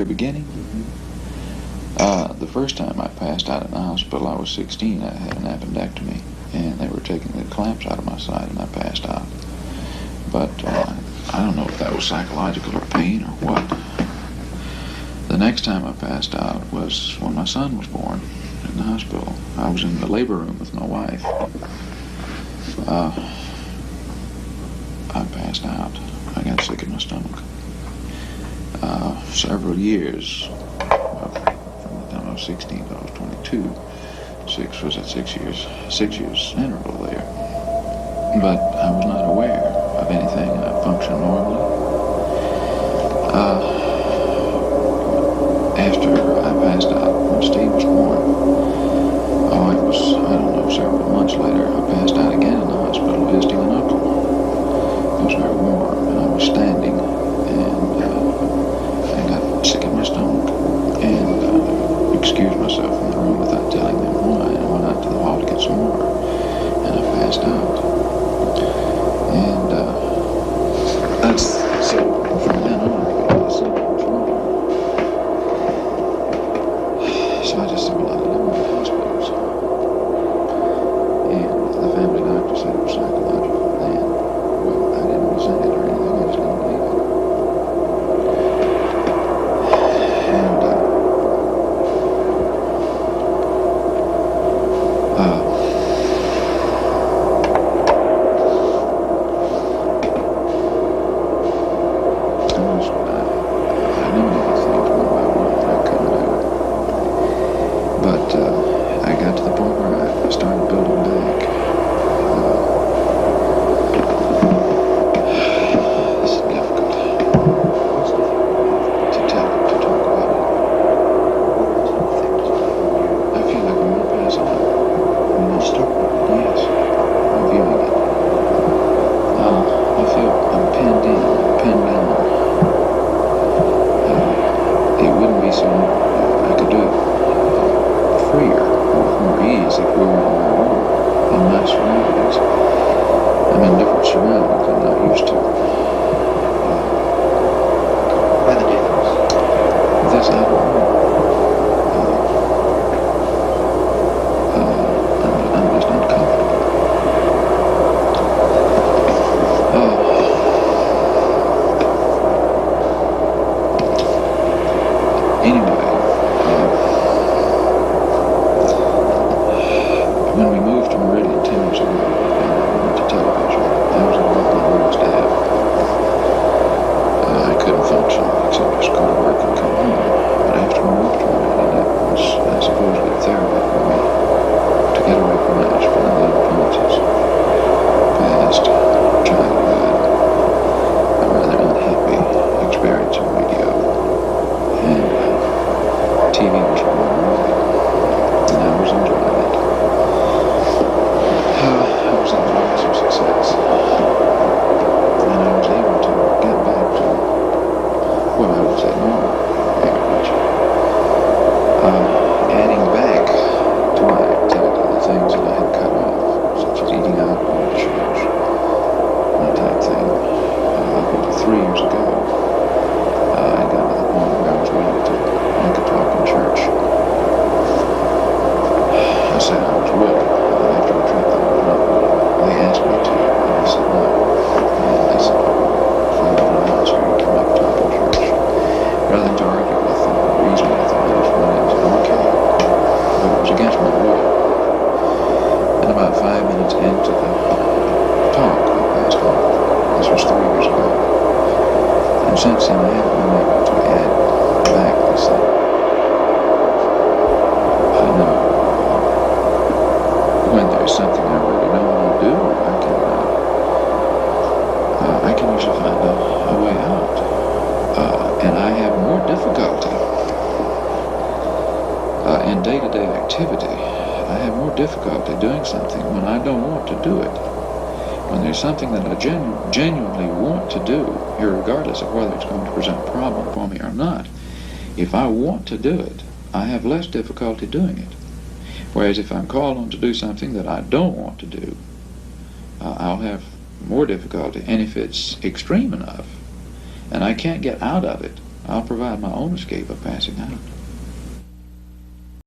very beginning. The first time I passed out in the hospital, I was 16. I had an appendectomy, and they were taking the clamps out of my side, and I passed out. But I don't know if that was psychological or pain or what. The next time I passed out was when my son was born in the hospital. I was in the labor room with my wife. I passed out. I got sick in my stomach. Several years, from the time I was 16 to I was 22, 6 years interval there. But I was not aware of anything. I functioned normally. After I passed out, when Steve was born, it was, I don't know, several months later, I passed out again in the hospital visiting an uncle. It was very warm, and I was standing, and I got sick in my stomach, and excused myself from the room without telling them why, and I went out to the hall to get some water, and I passed out. And that's, so from then on, I got sick. So I just said, well, I don't know in hospitals. And the family doctor said it was psychological then. Well, I didn't resent it or anything, I just didn't believe it. And I eliminated things one by one that I couldn't do. But I got to the point where I started building back. This is difficult to talk about it. I feel like I'm going to pass on. When I start, yes, reviewing it. I feel I'm pinned down. It wouldn't be so, I could do it freer, with more ease if we were in my room, in my surroundings. I'm in different surroundings I'm not used to. What are the difference? This I don't know. I'm just uncomfortable. Anyway, when we moved to Meridian 10 years ago, and I went to television, I was involved in the staff. I couldn't function except just go to work and come home. But after we moved to Meridian, it was supposedly therapy for me to get away from Nashville and the influences. Past childhood, a rather unhappy experience in radio. And TV was going away, and I was enjoying it. I was enjoying some success, and I was able to get back to what I would say normal average. Adding back to my activity the things that I had cut off, such as eating out, going to church, that type thing. Up until 3 years ago, I got to the point where I was willing to make a talk in church. I said I was willing, and after the trip I was not willing. They asked me to, and I said no. And they said, find a house where you can make a talk in church. Rather than to argue with them or reason with them, I just went in and said, okay. But it was against my will. And about 5 minutes into the talk, I passed off. This was 3 years ago. And since then, I haven't been able to add back this thing. I know when there's something I really don't want to do, I can usually find a way out. And I have more difficulty in day-to-day activity. I have more difficulty doing something when I don't want to do it. When there's something that I genuinely want to do, irregardless of whether it's going to present a problem for me or not, if I want to do it, I have less difficulty doing it. Whereas if I'm called on to do something that I don't want to do, I'll have more difficulty. And if it's extreme enough, and I can't get out of it I'll provide my own escape of passing out.